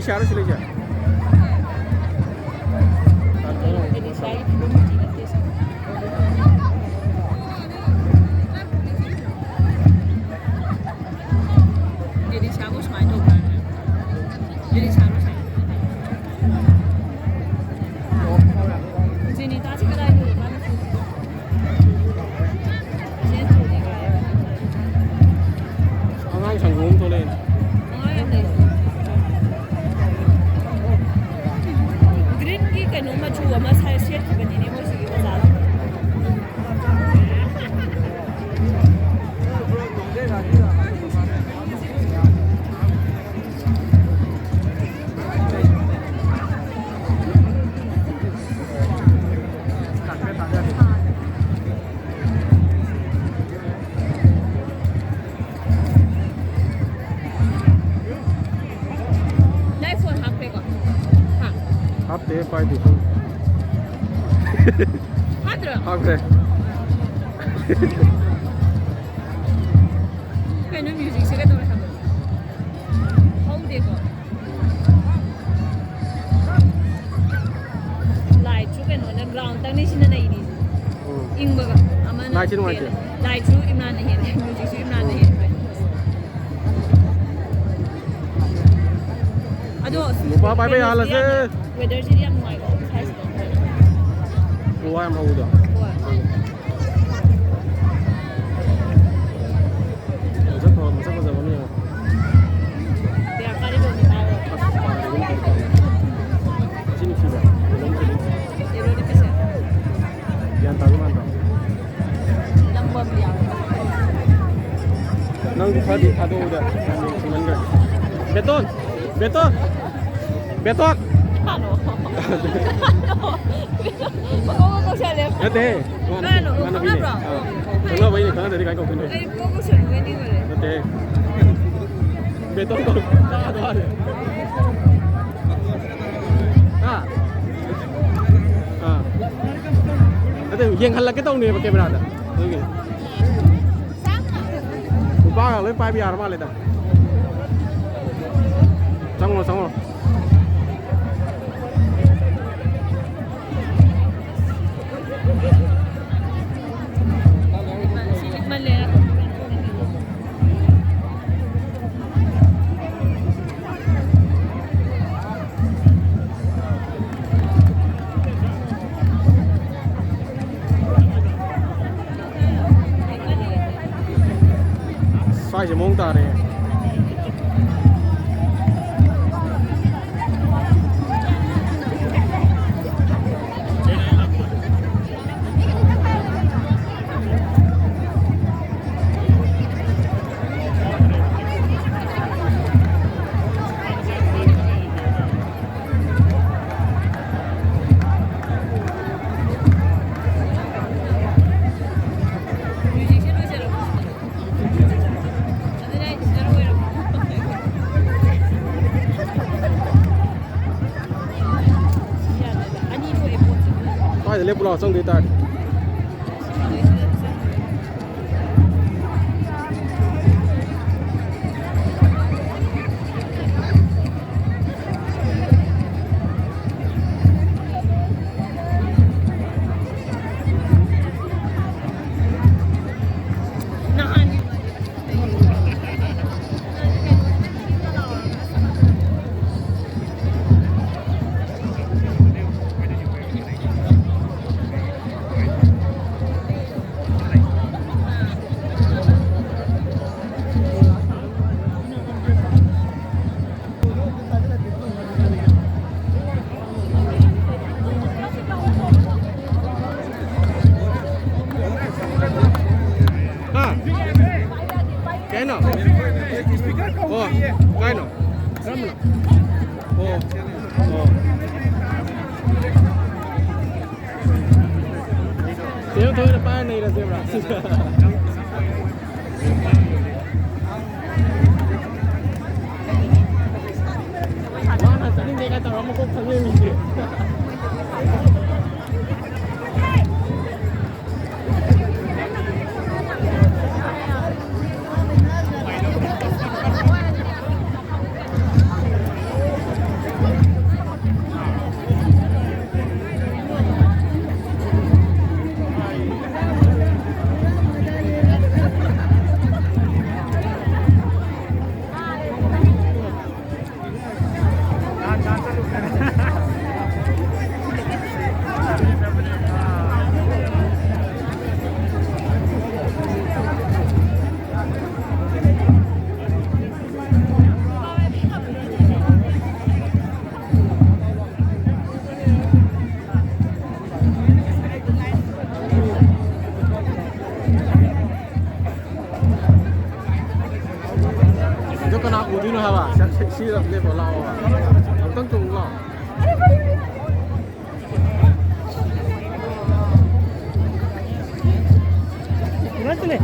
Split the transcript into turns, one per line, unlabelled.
share sila siya.
Jadi saya belum dilatih sama. Jadi saya harus main juga. Jadi saya harus main. Sini kasih ke dalam dulu. Sini dulu ni kaya.
Ang sanggung tu lain.
Green की कनो में जो हमारे सारे set बने ने वो सही बता दोได้ฝนหักไปก่อนหัก
Hap te pai di tu.
หักเถอะ
Hap te.
เป็นมิวสิกเซ็กตัวทำเขาเด็กก่อนไลท์ชูเป็นวันกราวน์ตั้งนี่ชินนั่นเองอิงบักอามันไลท์ชูอิมนานนี่เห็นมิวสิกชูอิมนานนี่เห็นไปอะดู
Lupa pai pai alas eh.
เวเดอร์ซีเรียมหน่อยก็ใช้สตองเลย
Lupa yang mau dah.
ตัว
Masa kau zaman ni.
เบียร์การที่โดนตาย
Sini sini. Belum sini.
เดี๋ยวรู้ดิพิเศษ
Yang tahu mana.
ลังบอมเดียว
Nang tadi kado dah. Cuman kan. Beton. Beton. Beton.
ฮัลโหลฮัลโหลก็ใช่เลย
Nete.
Mana?
Mana
Kenapa,
bini?
bro?
Kenapa ini? Karena dari kau kena.
ไอ้พวกก็สวยนี่เลย
Nete. Beton kau. Ada ada. Ah. Ah. Nete yang halak kita ni pakai berada. Okey. Lupa kalau pai biar malah dah. Sanglo sanglo.
มันเลยนะ
Sai je mong ta re. Sai le pulau song di ta. Kena. Oh, kena. Sama. Oh. Oh. Saya tu depan ni dah saya. Mana tadi dia kata kamu kok kami mikir. 我听到他吧，西的那口捞吧，我当中捞。来这里。